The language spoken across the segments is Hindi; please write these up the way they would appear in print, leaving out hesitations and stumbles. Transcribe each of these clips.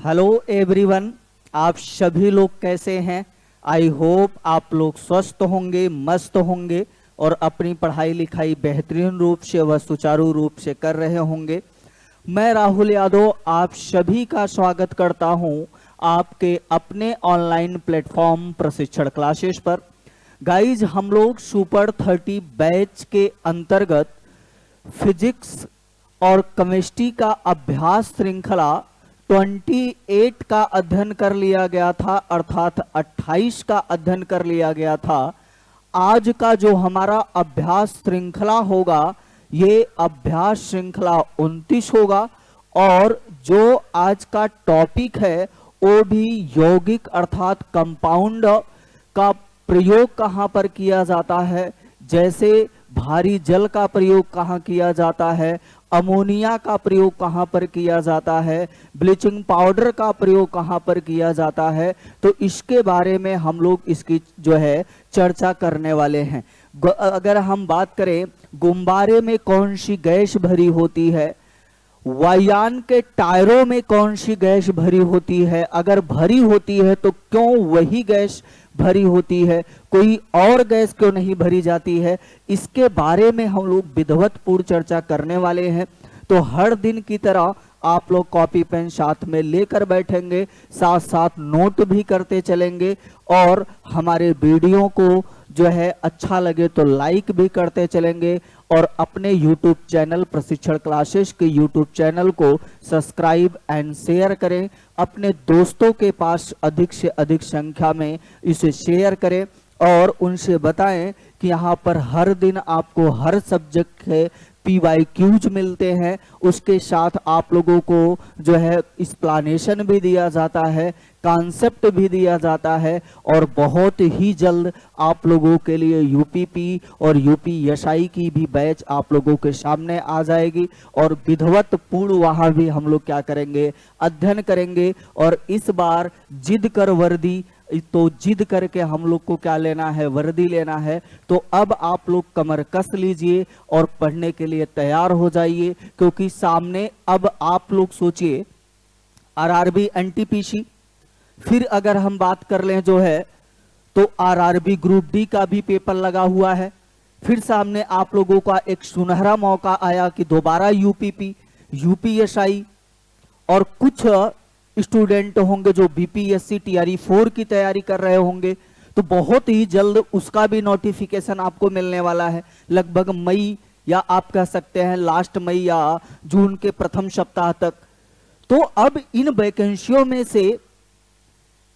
हेलो एवरीवन, आप सभी लोग कैसे हैं। आई होप आप लोग स्वस्थ होंगे, मस्त होंगे और अपनी पढ़ाई लिखाई बेहतरीन रूप से व सुचारू रूप से कर रहे होंगे। मैं राहुल यादव आप सभी का स्वागत करता हूं आपके अपने ऑनलाइन प्लेटफॉर्म प्रशिक्षण क्लासेस पर। गाइज, हम लोग सुपर 30 बैच के अंतर्गत फिजिक्स और केमिस्ट्री का अभ्यास श्रृंखला 28 का अध्ययन कर लिया गया था, अर्थात 28 का अध्ययन कर लिया गया था। आज का जो हमारा अभ्यास श्रृंखला होगा ये अभ्यास श्रृंखला 29 होगा और जो आज का टॉपिक है वो भी यौगिक अर्थात कंपाउंड का प्रयोग कहाँ पर किया जाता है, जैसे भारी जल का प्रयोग कहाँ किया जाता है, अमोनिया का प्रयोग कहाँ पर किया जाता है, ब्लीचिंग पाउडर का प्रयोग कहाँ पर किया जाता है। तो इसके बारे में हम लोग इसकी जो है चर्चा करने वाले हैं। अगर हम बात करें गुब्बारे में कौन सी गैस भरी होती है, वायुयान के टायरों में कौन सी गैस भरी होती है, अगर भरी होती है तो क्यों वही गैस भरी होती है, कोई और गैस क्यों नहीं भरी जाती है, इसके बारे में हम लोग विधिवतपूर्ण चर्चा करने वाले हैं। तो हर दिन की तरह आप लोग कॉपी पेन साथ में लेकर बैठेंगे, साथ साथ नोट भी करते चलेंगे और हमारे वीडियो को जो है अच्छा लगे तो लाइक भी करते चलेंगे और अपने YouTube चैनल प्रशिक्षण क्लासेस के YouTube चैनल को सब्सक्राइब एंड शेयर करें। अपने दोस्तों के पास अधिक से अधिक संख्या में इसे शेयर करें और उनसे बताएं कि यहाँ पर हर दिन आपको हर सब्जेक्ट के PYQs मिलते हैं, उसके साथ आप लोगों को जो है एक्सप्लेनेशन भी दिया जाता है, कॉन्सेप्ट भी दिया जाता है और बहुत ही जल्द आप लोगों के लिए UPP और UPSI की भी बैच आप लोगों के सामने आ जाएगी और विधिवतपूर्ण वहाँ भी हम लोग क्या करेंगे, अध्ययन करेंगे। और इस बार जिद कर वर्दी, तो जिद करके हम लोग को क्या लेना है, वर्दी लेना है। तो अब आप लोग कमर कस लीजिए और पढ़ने के लिए तैयार हो जाइए, क्योंकि सामने अब आप लोग सोचिए RRB NTPC, फिर अगर हम बात कर लें जो है तो RRB ग्रुप D का भी पेपर लगा हुआ है। फिर सामने आप लोगों का एक सुनहरा मौका आया कि दोबारा UPP, UPSI और कुछ स्टूडेंट होंगे जो BPSC TRE 4 की तैयारी कर रहे होंगे, तो बहुत ही जल्द उसका भी नोटिफिकेशन आपको मिलने वाला है, लगभग मई या आप कह सकते हैं लास्ट मई या जून के प्रथम सप्ताह तक। तो अब इन वैकेंसियों में से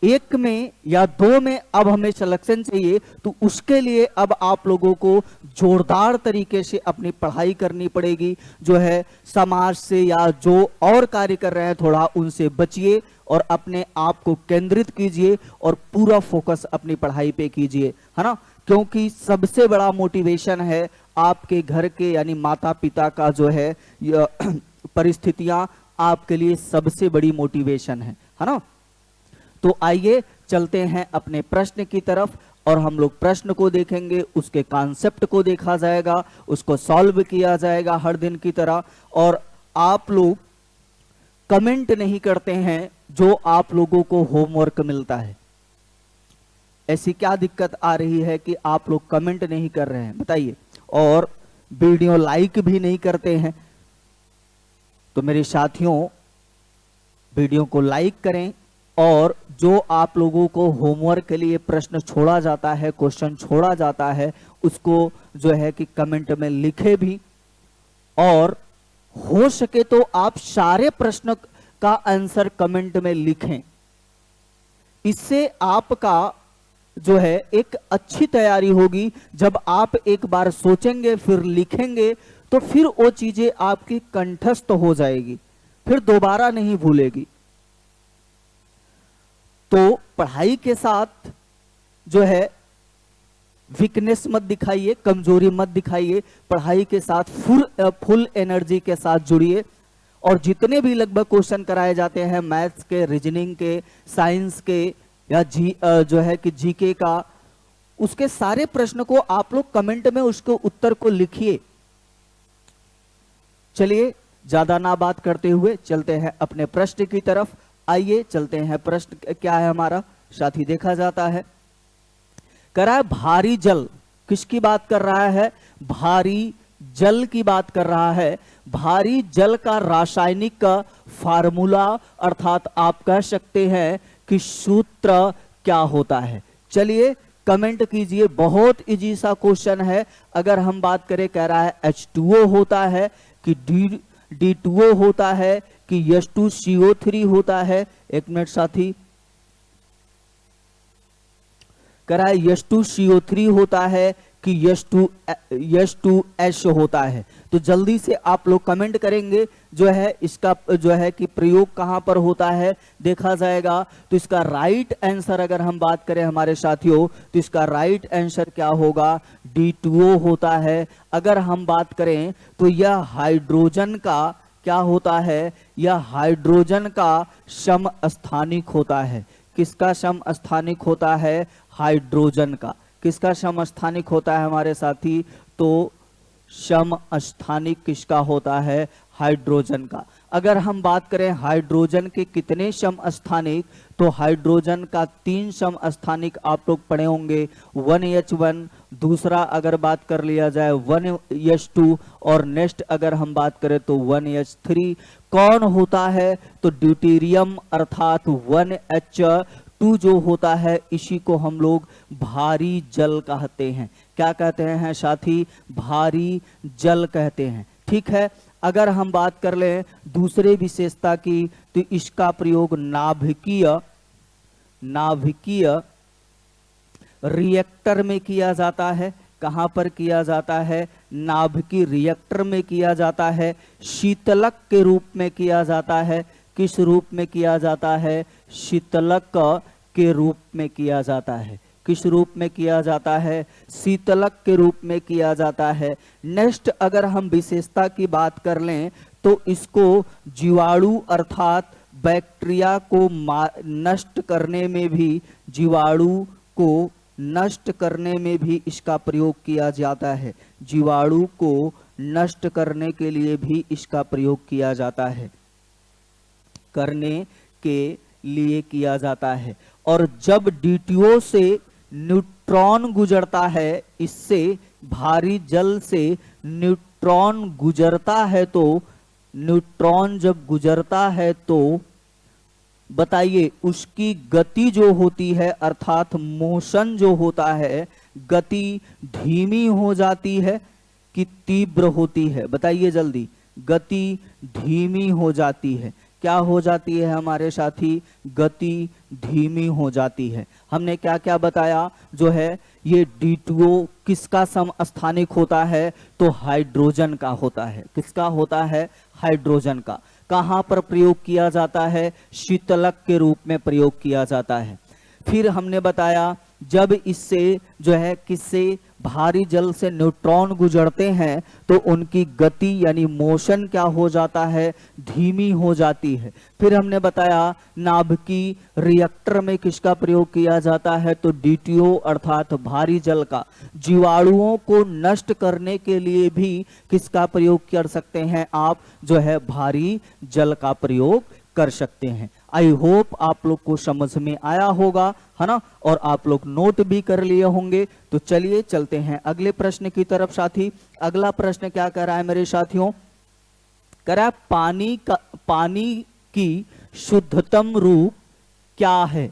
एक में या दो में अब हमें सिलेक्शन चाहिए, तो उसके लिए अब आप लोगों को जोरदार तरीके से अपनी पढ़ाई करनी पड़ेगी। जो है समाज से या जो और कार्य कर रहे हैं थोड़ा उनसे बचिए और अपने आप को केंद्रित कीजिए और पूरा फोकस अपनी पढ़ाई पे कीजिए, है ना। क्योंकि सबसे बड़ा मोटिवेशन है आपके घर के यानी माता पिता का जो है परिस्थितियां आपके लिए सबसे बड़ी मोटिवेशन है ना। तो आइए चलते हैं अपने प्रश्न की तरफ और हम लोग प्रश्न को देखेंगे, उसके कॉन्सेप्ट को देखा जाएगा, उसको सॉल्व किया जाएगा हर दिन की तरह। और आप लोग कमेंट नहीं करते हैं जो आप लोगों को होमवर्क मिलता है। ऐसी क्या दिक्कत आ रही है कि आप लोग कमेंट नहीं कर रहे हैं, बताइए। और वीडियो लाइक भी नहीं करते हैं। तो मेरे साथियों, वीडियो को लाइक करें और जो आप लोगों को होमवर्क के लिए प्रश्न छोड़ा जाता है, क्वेश्चन छोड़ा जाता है, उसको जो है कि कमेंट में लिखे भी। और हो सके तो आप सारे प्रश्न का आंसर कमेंट में लिखें। इससे आपका जो है एक अच्छी तैयारी होगी। जब आप एक बार सोचेंगे फिर लिखेंगे तो फिर वो चीजें आपकी कंठस्थ हो जाएगी, फिर दोबारा नहीं भूलेगी। तो पढ़ाई के साथ जो है वीकनेस मत दिखाइए, कमजोरी मत दिखाइए, पढ़ाई के साथ फुल एनर्जी के साथ जुड़िए। और जितने भी लगभग क्वेश्चन कराए जाते हैं मैथ्स के, रीजनिंग के, साइंस के या जो है कि जीके का, उसके सारे प्रश्न को आप लोग कमेंट में उसको उत्तर को लिखिए। चलिए ज्यादा ना बात करते हुए चलते हैं अपने प्रश्न की तरफ। आइए चलते हैं, प्रश्न क्या है हमारा साथी देखा जाता है। कह रहा है भारी जल, किसकी बात कर रहा है, भारी जल की बात कर रहा है। भारी जल का रासायनिक फार्मूला अर्थात आप कह सकते हैं कि सूत्र क्या होता है। चलिए कमेंट कीजिए, बहुत इजी सा क्वेश्चन है। अगर हम बात करें, कह रहा है H2O होता है कि D2O होता है कि H2CO3 होता है। एक मिनट साथी, कह रहा है H2CO3 होता है कि H2S होता है। तो जल्दी से आप लोग कमेंट करेंगे जो है इसका जो है कि प्रयोग कहां पर होता है देखा जाएगा। तो इसका राइट आंसर अगर हम बात करें हमारे साथियों, तो इसका राइट आंसर क्या होगा, D2O होता है। अगर हम बात करें तो यह हाइड्रोजन का क्या होता है, यह हाइड्रोजन का समस्थानिक होता है। किसका समस्थानिक होता है, हाइड्रोजन का। किसका समस्थानिक होता है हमारे साथी, तो समस्थानिक किसका होता है, हाइड्रोजन का। अगर हम बात करें हाइड्रोजन के कितने समस्थानिक, तो हाइड्रोजन का 3 समस्थानिक आप लोग पढ़े होंगे, 1H1, दूसरा अगर बात कर लिया जाए 1H2 और नेक्स्ट अगर हम बात करें तो 1H3। कौन होता है, तो ड्यूटेरियम अर्थात 1H2 जो होता है, इसी को हम लोग भारी जल कहते हैं। क्या कहते हैं साथी, भारी जल कहते हैं। ठीक है, अगर हम बात कर लें दूसरे विशेषता की, तो इसका प्रयोग नाभिकीय रिएक्टर में किया जाता है। कहां पर किया जाता है, नाभिकीय रिएक्टर में किया जाता है। शीतलक के रूप में किया जाता है। किस रूप में किया जाता है, शीतलक के रूप में किया जाता है। किस रूप में किया जाता है, शीतलक के रूप में किया जाता है। नेक्स्ट अगर हम विशेषता की बात कर लें, तो इसको जीवाणु अर्थात बैक्टीरिया को नष्ट करने में भी, जीवाणु को नष्ट करने में भी इसका प्रयोग किया जाता है। जीवाणु को नष्ट करने के लिए भी इसका प्रयोग किया जाता है, करने के लिए किया जाता है। और जब D2O से न्यूट्रॉन गुजरता है, इससे भारी जल से न्यूट्रॉन गुजरता है, तो न्यूट्रॉन जब गुजरता है तो बताइए उसकी गति जो होती है अर्थात मोशन जो होता है, गति धीमी हो जाती है कि तीव्र होती है, बताइए जल्दी। गति धीमी हो जाती है। क्या हो जाती है हमारे साथी, गति धीमी हो जाती है। हमने क्या क्या बताया, जो है ये D2O किसका समस्थानिक होता है, तो हाइड्रोजन का होता है। किसका होता है, हाइड्रोजन का। कहां पर प्रयोग किया जाता है, शीतलक के रूप में प्रयोग किया जाता है। फिर हमने बताया जब इससे जो है किससे, भारी जल से न्यूट्रॉन गुजरते हैं तो उनकी गति यानी मोशन क्या हो जाता है, धीमी हो जाती है। फिर हमने बताया नाभिकीय रिएक्टर में किसका प्रयोग किया जाता है, तो D2O अर्थात भारी जल का। जीवाणुओं को नष्ट करने के लिए भी किसका प्रयोग कर सकते हैं आप, जो है भारी जल का प्रयोग कर सकते हैं। आई होप आप लोग को समझ में आया होगा, है ना, और आप लोग नोट भी कर लिए होंगे। तो चलिए चलते हैं अगले प्रश्न की तरफ साथी। अगला प्रश्न क्या कह रहा है मेरे साथियों, कह रहा है पानी की शुद्धतम रूप क्या है।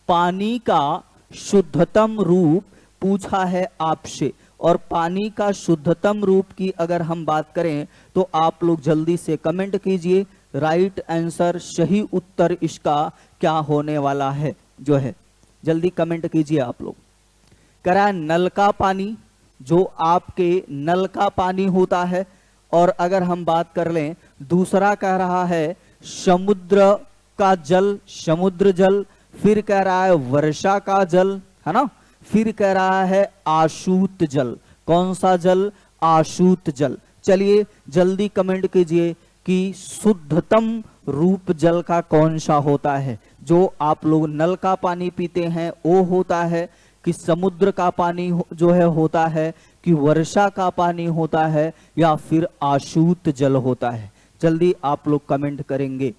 पानी का शुद्धतम रूप पूछा है आपसे, और पानी का शुद्धतम रूप की अगर हम बात करें तो आप लोग जल्दी से कमेंट कीजिए। राइट आंसर, सही उत्तर इसका क्या होने वाला है, जो है जल्दी कमेंट कीजिए आप लोग। कह रहा है नल का पानी, जो आपके नल का पानी होता है। और अगर हम बात कर लें दूसरा कह रहा है समुद्र का जल, समुद्र जल। फिर कह रहा है वर्षा का जल, है ना। फिर कह रहा है आशुत जल। कौन सा जल, आशुत जल। चलिए जल्दी कमेंट कीजिए कि शुद्धतम रूप जल का कौन सा होता है। जो आप लोग नल का पानी पीते हैं वो होता है, कि समुद्र का पानी जो है होता है, कि वर्षा का पानी होता है, या फिर आशुत जल होता है। जल्दी आप लोग कमेंट करेंगे।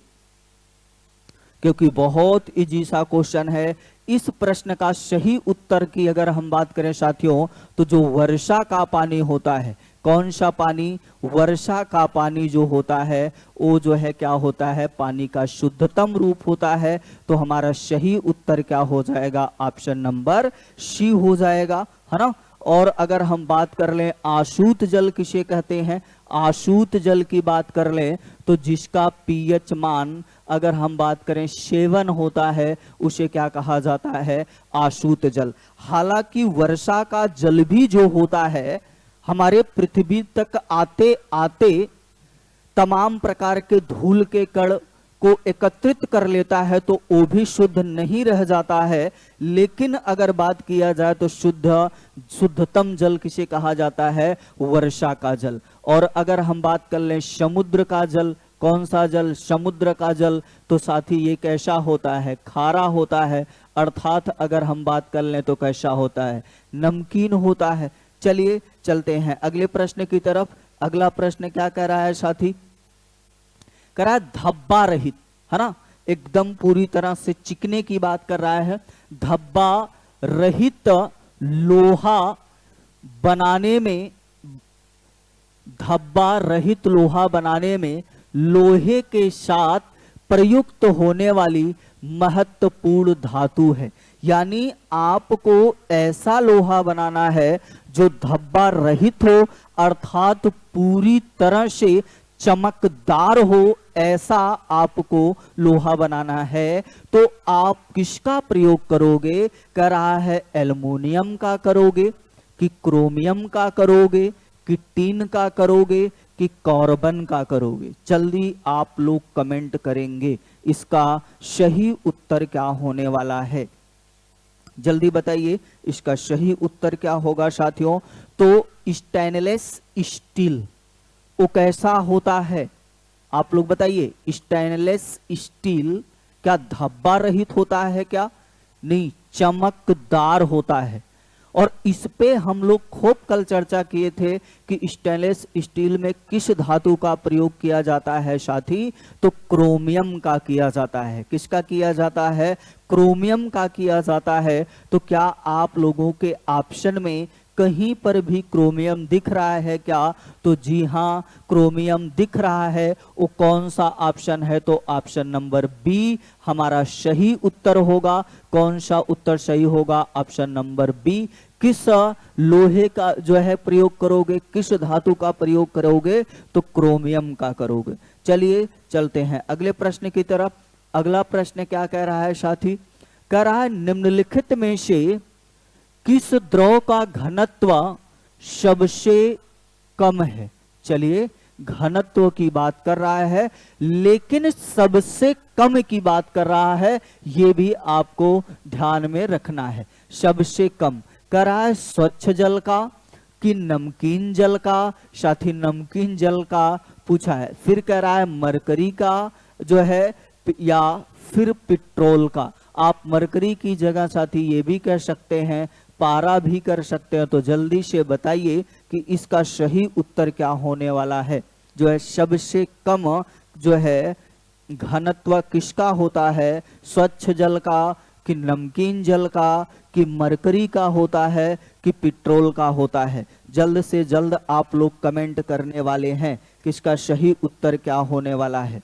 क्योंकि बहुत इजी सा क्वेश्चन है। इस प्रश्न का सही उत्तर की अगर हम बात करें साथियों, तो जो वर्षा का पानी होता है, कौन सा पानी, वर्षा का पानी जो होता है वो जो है क्या होता है, पानी का शुद्धतम रूप होता है। तो हमारा सही उत्तर क्या हो जाएगा, ऑप्शन नंबर सी हो जाएगा, है ना। और अगर हम बात कर लें आशुत जल किसे कहते हैं, आशुत जल की बात कर लें तो जिसका पीएच मान अगर हम बात करें 7 होता है उसे क्या कहा जाता है, आशुत जल। हालांकि वर्षा का जल भी जो होता है हमारे पृथ्वी तक आते आते तमाम प्रकार के धूल के कण को एकत्रित कर लेता है, तो वो भी शुद्ध नहीं रह जाता है। लेकिन अगर बात किया जाए तो शुद्धतम जल किसे कहा जाता है, वर्षा का जल। और अगर हम बात कर लें समुद्र का जल, कौन सा जल, समुद्र का जल, तो साथी ये कैसा होता है, खारा होता है। अर्थात अगर हम बात कर लें तो कैसा होता है, नमकीन होता है। चलिए चलते हैं अगले प्रश्न की तरफ। अगला प्रश्न क्या कह रहा है साथी, कह रहा है धब्बा रहित, है ना, एकदम पूरी तरह से चिकने की बात कर रहा है। धब्बा रहित लोहा बनाने में, धब्बा रहित लोहा बनाने में लोहे के साथ प्रयुक्त होने वाली महत्वपूर्ण धातु है। यानी आपको ऐसा लोहा बनाना है जो धब्बा रहित हो, अर्थात पूरी तरह से चमकदार हो, ऐसा आपको लोहा बनाना है। तो आप किसका प्रयोग करोगे, कह रहा है एल्युमिनियम का करोगे कि क्रोमियम का करोगे कि टीन का करोगे कि कार्बन का करोगे। जल्दी आप लोग कमेंट करेंगे इसका सही उत्तर क्या होने वाला है, जल्दी बताइए इसका सही उत्तर क्या होगा साथियों। तो स्टेनलेस स्टील वो कैसा होता है, आप लोग बताइए। स्टेनलेस स्टील क्या धब्बा रहित होता है क्या, नहीं, चमकदार होता है। और इस पे हम लोग खूब कल चर्चा किए थे कि स्टेनलेस स्टील में किस धातु का प्रयोग किया जाता है साथी, तो क्रोमियम का किया जाता है। किसका किया जाता है, क्रोमियम का किया जाता है। तो क्या आप लोगों के ऑप्शन में कहीं पर भी क्रोमियम दिख रहा है क्या, तो जी हाँ क्रोमियम दिख रहा है। वो कौन सा ऑप्शन है, तो ऑप्शन नंबर बी हमारा सही उत्तर होगा। कौन सा उत्तर सही होगा, ऑप्शन नंबर बी। किस लोहे का जो है प्रयोग करोगे, किस धातु का प्रयोग करोगे, तो क्रोमियम का करोगे। चलिए चलते हैं अगले प्रश्न की तरफ। अगला प्रश्न क्या कह रहा है साथी, कह रहा है निम्नलिखित में से किस द्रव का घनत्व सबसे कम है। चलिए घनत्व की बात कर रहा है लेकिन सबसे कम की बात कर रहा है, यह भी आपको ध्यान में रखना है। सबसे कम कह रहा है स्वच्छ जल का कि नमकीन जल का, साथी नमकीन जल का पूछा है। फिर कह रहा है मरकरी का जो है या फिर पेट्रोल का। आप मरकरी की जगह साथी ये भी कह सकते हैं, पारा भी कर सकते हैं। तो जल्दी से बताइए कि इसका सही उत्तर क्या होने वाला है। जो है सबसे कम जो है घनत्व किसका होता है, स्वच्छ जल का कि नमकीन जल का कि मरकरी का होता है कि पेट्रोल का होता है। जल्द से जल्द आप लोग कमेंट करने वाले हैं कि इसका सही उत्तर क्या होने वाला है।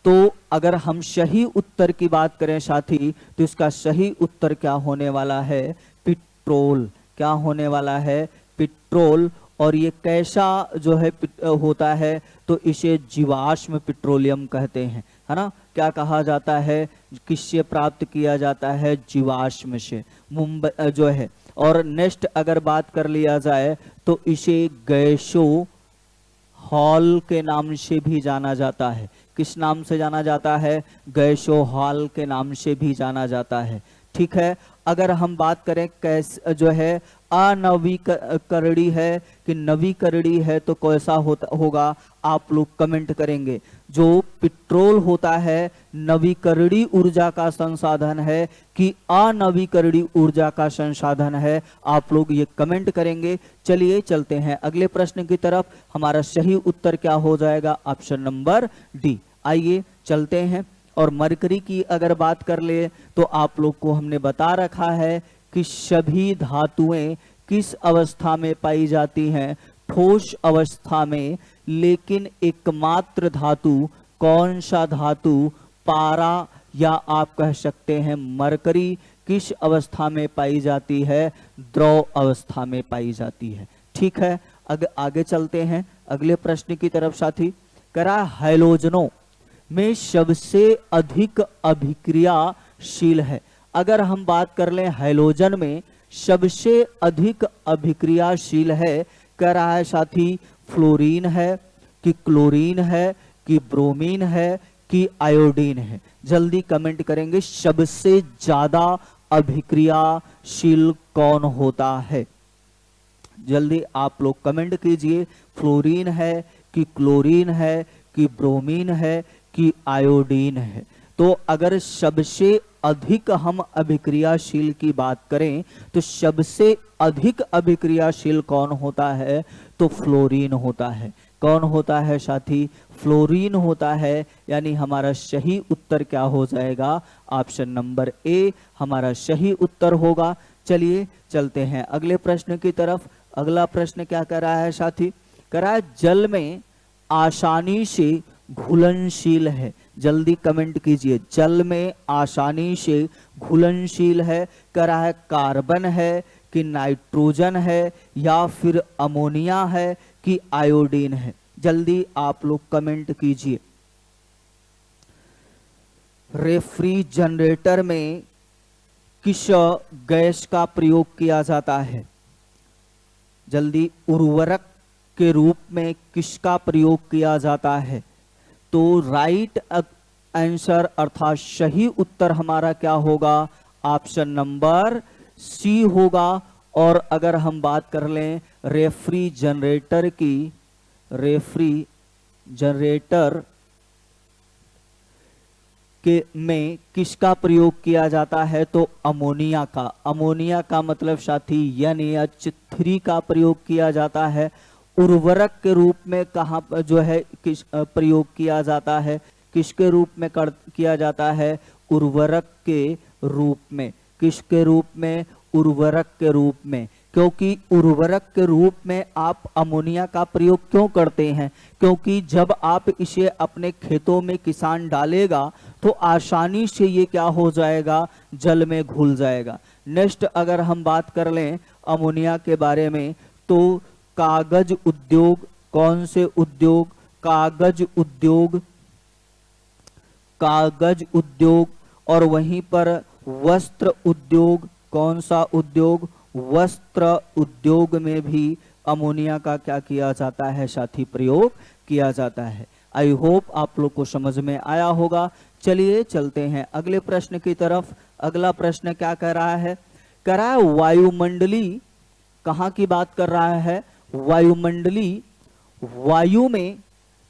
तो अगर हम सही उत्तर की बात करें साथी, तो इसका सही उत्तर क्या होने वाला है, पेट्रोल। क्या होने वाला है, पेट्रोल। और ये कैसा जो है होता है, तो इसे जीवाश्म पेट्रोलियम कहते हैं, है ना। क्या कहा जाता है, किससे प्राप्त किया जाता है, जीवाश्म से, मुंबई जो है। और नेक्स्ट अगर बात कर लिया जाए तो इसे गैसो हॉल के नाम से भी जाना जाता है। किस नाम से जाना जाता है, गैसो हॉल के नाम से भी जाना जाता है। ठीक है। अगर हम बात करें कैसे जो है अनवीकरणीय है कि नवीकरणीय है, तो कैसा होगा, आप लोग कमेंट करेंगे। जो पेट्रोल होता है नवीकरणीय ऊर्जा का संसाधन है कि अनवीकरणीय ऊर्जा का संसाधन है, आप लोग ये कमेंट करेंगे। चलिए चलते हैं अगले प्रश्न की तरफ। हमारा सही उत्तर क्या हो जाएगा, ऑप्शन नंबर डी। आइए चलते हैं और मरकरी की अगर बात कर ले तो आप लोग को हमने बता रखा है कि सभी धातुएं किस अवस्था में पाई जाती हैं, ठोस अवस्था में। लेकिन एकमात्र धातु कौन सा धातु, पारा या आप कह सकते हैं मरकरी, किस अवस्था में पाई जाती है, द्रव अवस्था में पाई जाती है। ठीक है, आगे चलते हैं अगले प्रश्न की तरफ साथी। करा हैलोजनों में सबसे अधिक अभिक्रियाशील है। अगर हम बात कर लें हैलोजन में सबसे अधिक अभिक्रियाशील है, कह रहा है साथी फ्लोरीन है कि क्लोरीन है कि ब्रोमीन है कि आयोडीन है। जल्दी कमेंट करेंगे सबसे ज्यादा अभिक्रियाशील कौन होता है। जल्दी आप लोग कमेंट कीजिए, फ्लोरीन है कि क्लोरीन है कि ब्रोमीन है कि आयोडीन है। तो अगर सबसे अधिक हम अभिक्रियाशील की बात करें तो सबसे अधिक अभिक्रियाशील कौन होता है, तो फ्लोरीन होता है। कौन होता है साथी, फ्लोरीन होता है। यानी हमारा सही उत्तर क्या हो जाएगा, ऑप्शन नंबर ए हमारा सही उत्तर होगा। चलिए चलते हैं अगले प्रश्न की तरफ। अगला प्रश्न क्या कर रहा है साथी, कह रहा है जल में आसानी से घुलनशील है। जल्दी कमेंट कीजिए, जल में आसानी से घुलनशील है, कह रहा है कार्बन है कि नाइट्रोजन है या फिर अमोनिया है कि आयोडीन है। जल्दी आप लोग कमेंट कीजिए। रेफ्रिजरेटर में किस गैस का प्रयोग किया जाता है, जल्दी उर्वरक के रूप में किसका प्रयोग किया जाता है। तो राइट आंसर अर्थात सही उत्तर हमारा क्या होगा, ऑप्शन नंबर सी होगा। और अगर हम बात कर लें रेफ्रिजरेटर की, रेफ्रिजरेटर के में किसका प्रयोग किया जाता है, तो अमोनिया का। अमोनिया का मतलब साथी NH3 का प्रयोग किया जाता है। उर्वरक के रूप में कहाँ जो है किस प्रयोग किया जाता है, किसके रूप में किया जाता है, उर्वरक के रूप में। किसके रूप में, उर्वरक के रूप में। क्योंकि उर्वरक के रूप में आप अमोनिया का प्रयोग क्यों करते हैं, क्योंकि जब आप इसे अपने खेतों में किसान डालेगा तो आसानी से ये क्या हो जाएगा, जल में घुल जाएगा। नेक्स्ट अगर हम बात कर लें अमोनिया के बारे में, तो कागज उद्योग, कौन से उद्योग, कागज उद्योग, कागज उद्योग। और वहीं पर वस्त्र उद्योग, कौन सा उद्योग, वस्त्र उद्योग में भी अमोनिया का क्या किया जाता है साथी, प्रयोग किया जाता है। आई होप आप लोग को समझ में आया होगा। चलिए चलते हैं अगले प्रश्न की तरफ। अगला प्रश्न क्या कह रहा है, कह रहा है वायुमंडली, कहाँ की बात कर रहा है, वायुमंडली वायु में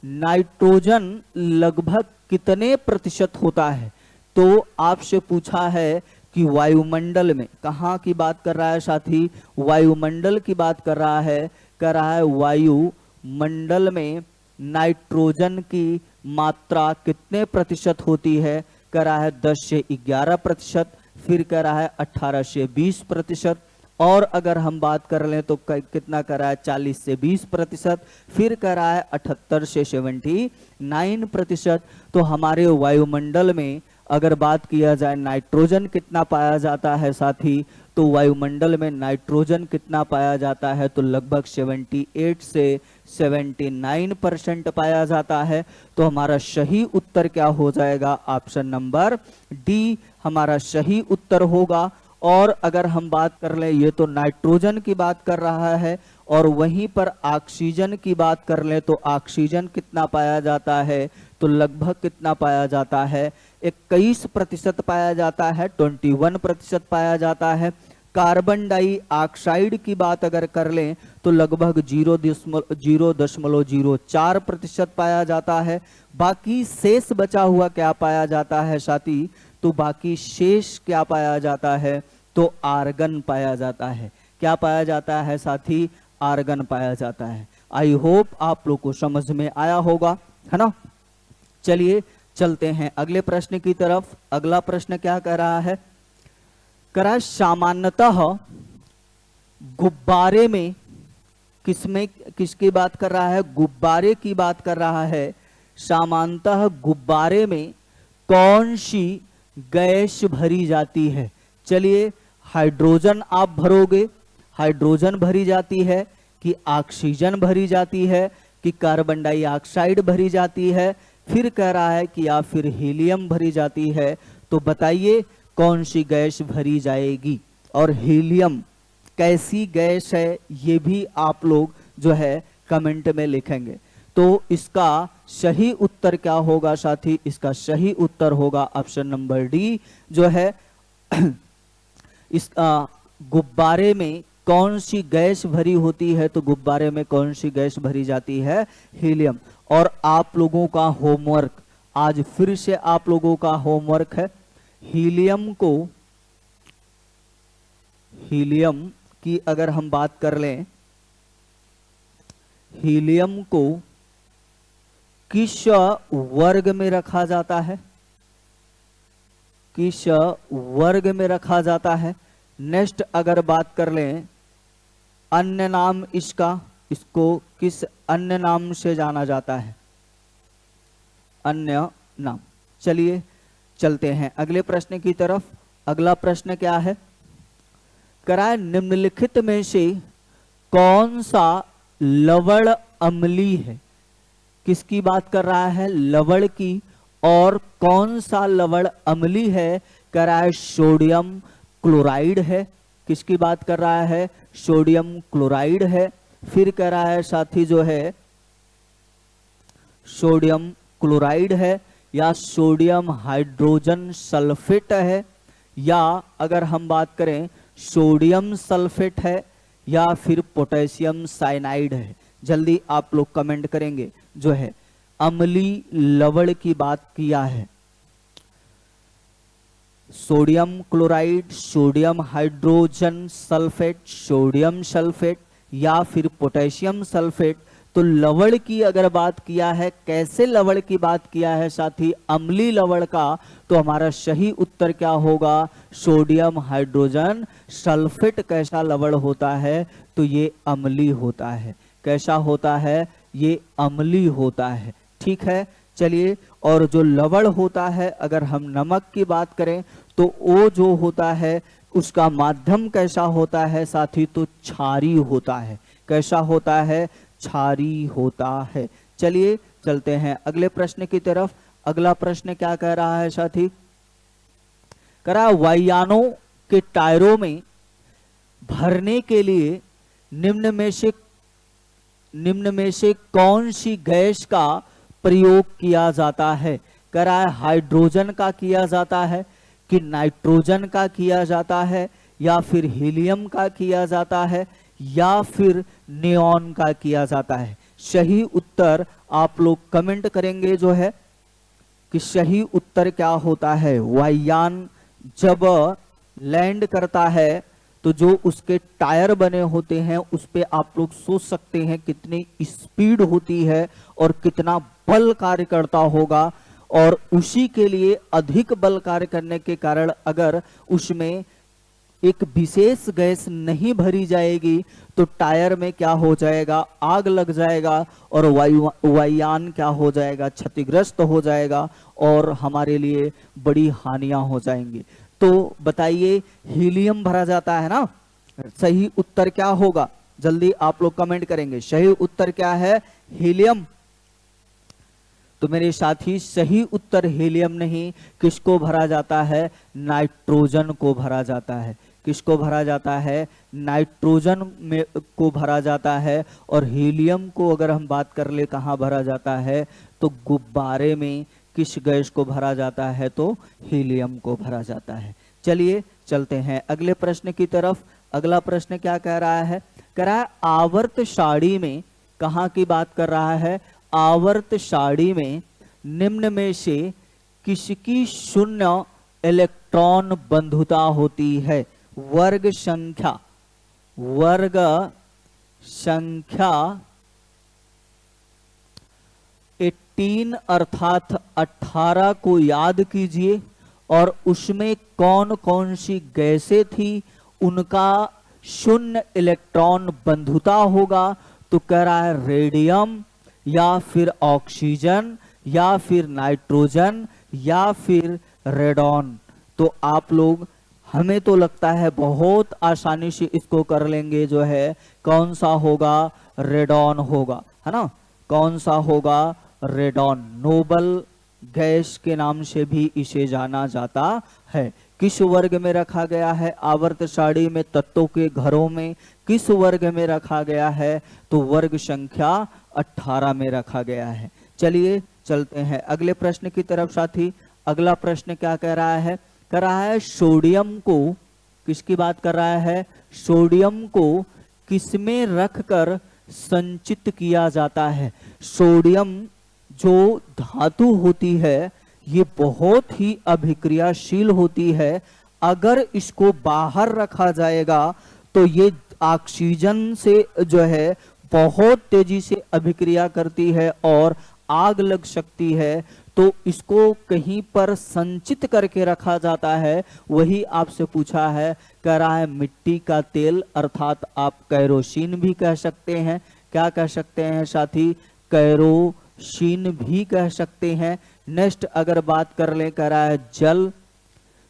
नाइट्रोजन लगभग कितने प्रतिशत होता है। तो आपसे पूछा है कि वायुमंडल में, कहाँ की बात कर रहा है साथी, वायुमंडल की बात कर रहा है। कह रहा है वायुमंडल में नाइट्रोजन की मात्रा कितने प्रतिशत होती है। कह रहा है 10 से 11%, फिर कह रहा है 18 से 20%, और अगर हम बात कर लें तो कितना कह रहा है 40 से 20%, फिर कह रहा है 78 से 79%। तो हमारे वायुमंडल में अगर बात किया जाए नाइट्रोजन कितना पाया जाता है साथी, तो वायुमंडल में नाइट्रोजन कितना पाया जाता है, तो लगभग 78 से 79% पाया जाता है। तो हमारा सही उत्तर क्या हो जाएगा, ऑप्शन नंबर डी हमारा सही उत्तर होगा। और अगर हम बात कर लें, ये तो नाइट्रोजन की बात कर रहा है, और वहीं पर ऑक्सीजन की बात कर लें तो ऑक्सीजन कितना पाया जाता है, तो लगभग कितना पाया जाता है, 21% पाया जाता है, 21% पाया जाता है। कार्बन डाइऑक्साइड की बात अगर कर लें तो लगभग 0.04% पाया जाता है। बाकी शेष बचा हुआ क्या पाया जाता है साथी, तो बाकी शेष क्या पाया जाता है, तो आर्गन पाया जाता है। क्या पाया जाता है साथी, आर्गन पाया जाता है। आई होप आप लोग को समझ में आया होगा, है ना। चलिए चलते हैं अगले प्रश्न की तरफ। अगला प्रश्न क्या कह रहा है? कह रहा है सामान्यतः गुब्बारे में, किसकी बात कर रहा है? गुब्बारे की बात कर रहा है। सामान्यतः गुब्बारे में कौन सी गैस भरी जाती है? चलिए, हाइड्रोजन आप भरोगे, हाइड्रोजन भरी जाती है कि ऑक्सीजन भरी जाती है कि कार्बन डाइऑक्साइड भरी जाती है? फिर कह रहा है कि या फिर हीलियम भरी जाती है। तो बताइए कौन सी गैस भरी जाएगी, और हीलियम कैसी गैस है ये भी आप लोग जो है कमेंट में लिखेंगे। तो इसका सही उत्तर क्या होगा साथी? इसका सही उत्तर होगा ऑप्शन नंबर डी जो है इस गुब्बारे में कौन सी गैस भरी होती है? तो गुब्बारे में कौन सी गैस भरी जाती है? हीलियम। और आप लोगों का होमवर्क, आज फिर से आप लोगों का होमवर्क है, हीलियम की अगर हम बात कर लें, हीलियम को किस वर्ग में रखा जाता है? किस वर्ग में रखा जाता है? नेक्स्ट अगर बात कर लें अन्य नाम इसका, इसको किस अन्य नाम से जाना जाता है? अन्य नाम। चलिए चलते हैं अगले प्रश्न की तरफ। अगला प्रश्न क्या है? कराए निम्नलिखित में से कौन सा लवण अम्लीय है? किसकी बात कर रहा है? लवण की। और कौन सा लवण अम्लीय है? कराए सोडियम क्लोराइड है। किसकी बात कर रहा है? सोडियम क्लोराइड है। फिर कह रहा है साथी जो है सोडियम क्लोराइड है, या सोडियम हाइड्रोजन सल्फेट है, या अगर हम बात करें सोडियम सल्फेट है, या फिर पोटेशियम साइनाइड है। जल्दी आप लोग कमेंट करेंगे। जो है अम्लीय लवण की बात किया है, sodium chloride, sodium hydrogen sulphate, sodium sulphate, या फिर पोटेशियम सल्फेट। तो लवण की अगर बात किया है, कैसे लवण की बात किया है साथी? अम्लीय लवण का। तो हमारा सही उत्तर क्या होगा? सोडियम हाइड्रोजन सल्फेट कैसा लवण होता है? तो ये अम्लीय होता है। कैसा होता है? ये अम्लीय होता है। ठीक है, चलिए। और जो लवण होता है, अगर हम नमक की बात करें तो वो जो होता है उसका माध्यम कैसा होता है साथी? तो क्षारीय होता है। कैसा होता है? क्षारीय होता है। चलिए चलते हैं अगले प्रश्न की तरफ। अगला प्रश्न क्या कह रहा है साथी? कह रहा वायुयानों के टायरों में भरने के लिए निम्न में से कौन सी गैस का प्रयोग किया जाता है? कह रहा है हाइड्रोजन का किया जाता है कि नाइट्रोजन का किया जाता है, या फिर हीलियम का किया जाता है, या फिर नियॉन का किया जाता है? सही उत्तर आप लोग कमेंट करेंगे जो है कि सही उत्तर क्या होता है। वायुयान जब लैंड करता है तो जो उसके टायर बने होते हैं उस पे आप लोग सोच सकते हैं कितनी स्पीड होती है और कितना बल कार्य करता होगा। और उसी के लिए अधिक बल कार्य करने के कारण अगर उसमें एक विशेष गैस नहीं भरी जाएगी तो टायर में क्या हो जाएगा? आग लग जाएगा, और वायुयान क्या हो जाएगा? क्षतिग्रस्त हो जाएगा, और हमारे लिए बड़ी हानियां हो जाएंगी। तो बताइए, हीलियम भरा जाता है ना? सही उत्तर क्या होगा? जल्दी आप लोग कमेंट करेंगे। सही उत्तर क्या है? हीलियम। तो मेरे साथी सही उत्तर हीलियम नहीं, किसको भरा जाता है? नाइट्रोजन को भरा जाता है। किसको भरा जाता है? नाइट्रोजन में को भरा जाता है। और हीलियम को अगर हम बात कर ले कहाँ भरा जाता है, तो गुब्बारे में किस गैस को भरा जाता है? तो हीलियम को भरा जाता है। चलिए चलते हैं अगले प्रश्न की तरफ। अगला प्रश्न क्या कह रहा है? कह रहा है आवर्त सारणी में, कहाँ की बात कर रहा है? आवर्त सारणी में निम्न में से किसकी शून्य इलेक्ट्रॉन बंधुता होती है? वर्ग संख्या 18 3 अर्थात 18 को याद कीजिए और उसमें कौन कौन सी गैसें थी, उनका 0 इलेक्ट्रॉन बंधुता होगा। तो कह रहा है रेडियम या फिर ऑक्सीजन या फिर नाइट्रोजन या फिर रेडॉन। तो आप लोग, हमें तो लगता है बहुत आसानी से इसको कर लेंगे, जो है कौन सा होगा, रेडॉन होगा, है ना। कौन सा होगा, रेडॉन। नोबल गैस के नाम से भी इसे जाना जाता है। किस वर्ग में रखा गया है, आवर्त सारणी में तत्वों के घरों में किस वर्ग में रखा गया है, तो वर्ग संख्या 18 में रखा गया है। चलिए चलते हैं अगले प्रश्न की तरफ साथी। अगला प्रश्न क्या कह रहा है, कह रहा है सोडियम को, किसकी बात कर रहा है, सोडियम को किसमें रखकर संचित किया जाता है। सोडियम जो धातु होती है ये बहुत ही अभिक्रियाशील होती है। अगर इसको बाहर रखा जाएगा तो ये ऑक्सीजन से जो है बहुत तेजी से अभिक्रिया करती है और आग लग सकती है। तो इसको कहीं पर संचित करके रखा जाता है, वही आपसे पूछा है। कह रहा है मिट्टी का तेल, अर्थात आप कैरोसिन भी कह सकते हैं। क्या कह सकते हैं साथी, कैरोसिन भी कह सकते हैं। नेक्स्ट अगर बात कर ले, कह रहा है जल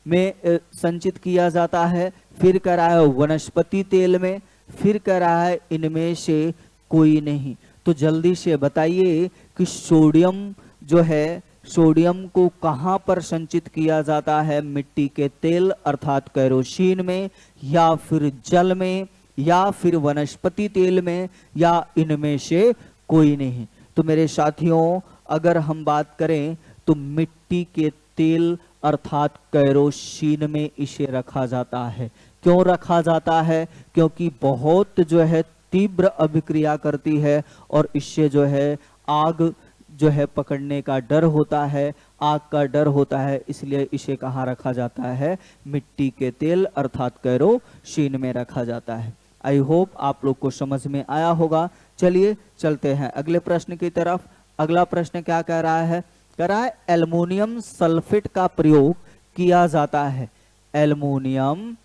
में संचित किया जाता है, फिर कह रहा है वनस्पति तेल में, फिर कह रहा है इनमें से कोई नहीं। तो जल्दी से बताइए कि सोडियम जो है, सोडियम को कहां पर संचित किया जाता है, मिट्टी के तेल अर्थात कैरोसिन में, या फिर जल में, या फिर वनस्पति तेल में, या इनमें से कोई नहीं। तो मेरे साथियों अगर हम बात करें तो मिट्टी के तेल अर्थात कैरोसिन में इसे रखा जाता है। क्यों रखा जाता है, क्योंकि बहुत जो है तीव्र अभिक्रिया करती है और इससे जो है आग जो है पकड़ने का डर होता है, आग का डर होता है, इसलिए इसे कहाँ रखा जाता है, मिट्टी के तेल अर्थात कैरोसिन में रखा जाता है। आई होप आप लोग को समझ में आया होगा। चलिए चलते हैं अगले प्रश्न की तरफ। अगला प्रश्न क्या कह रहा है, कह रहा है एल्युमिनियम सल्फेट का प्रयोग किया जाता है। एल्युमिनियम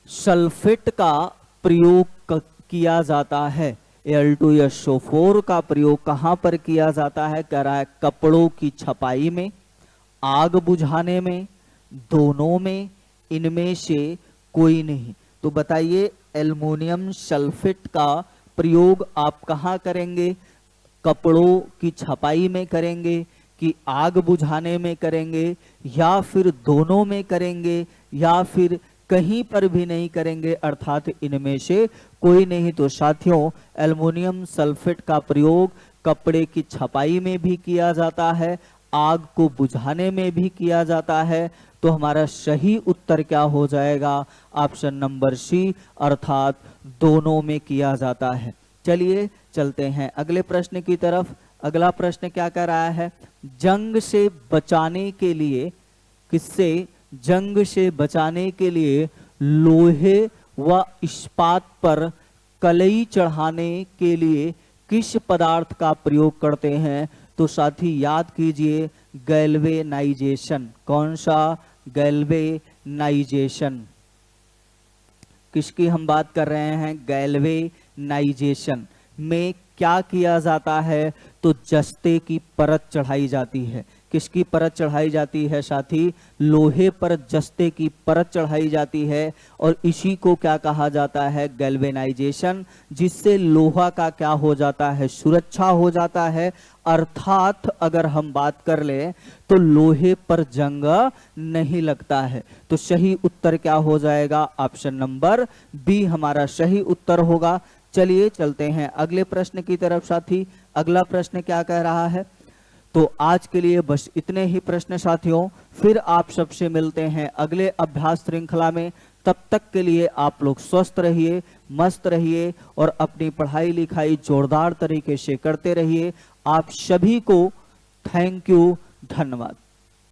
सल्फेट का प्रयोग किया जाता है। Al2SO4 का प्रयोग कहां पर किया जाता है, कह रहा है कपड़ों की छपाई में, आग बुझाने में, दोनों में, इनमें से कोई नहीं। तो बताइए एल्युमिनियम सल्फेट का प्रयोग आप कहां करेंगे, कपड़ों की छपाई में करेंगे कि आग बुझाने में करेंगे, या फिर दोनों में करेंगे, या फिर कहीं पर भी नहीं करेंगे अर्थात इनमें से कोई नहीं। तो साथियों एल्युमिनियम सल्फेट का प्रयोग कपड़े की छपाई में भी किया जाता है, आग को बुझाने में भी किया जाता है। तो हमारा सही उत्तर क्या हो जाएगा, ऑप्शन नंबर सी अर्थात दोनों में किया जाता है। चलिए चलते हैं अगले प्रश्न की तरफ। अगला प्रश्न क्या कह रहा है, जंग से बचाने के लिए, किससे, जंग से बचाने के लिए लोहे व इस्पात पर कलई चढ़ाने के लिए किस पदार्थ का प्रयोग करते हैं। तो साथी याद कीजिए गैल्वेनाइजेशन। कौन सा, गैल्वेनाइजेशन। किसकी हम बात कर रहे हैं, गैल्वेनाइजेशन में क्या किया जाता है, तो जस्ते की परत चढ़ाई जाती है। किसकी परत चढ़ाई जाती है साथी, लोहे पर जस्ते की परत चढ़ाई जाती है और इसी को क्या कहा जाता है, गैल्वेनाइजेशन, जिससे लोहा का क्या हो जाता है, सुरक्षा हो जाता है। अर्थात अगर हम बात कर ले तो लोहे पर जंग नहीं लगता है। तो सही उत्तर क्या हो जाएगा, ऑप्शन नंबर बी हमारा सही उत्तर होगा। चलिए चलते हैं अगले प्रश्न की तरफ साथी। अगला प्रश्न क्या कह रहा है, तो आज के लिए बस इतने ही प्रश्न साथियों। फिर आप सबसे मिलते हैं अगले अभ्यास श्रृंखला में। तब तक के लिए आप लोग स्वस्थ रहिए, मस्त रहिए और अपनी पढ़ाई लिखाई जोरदार तरीके से करते रहिए। आप सभी को थैंक यू, धन्यवाद।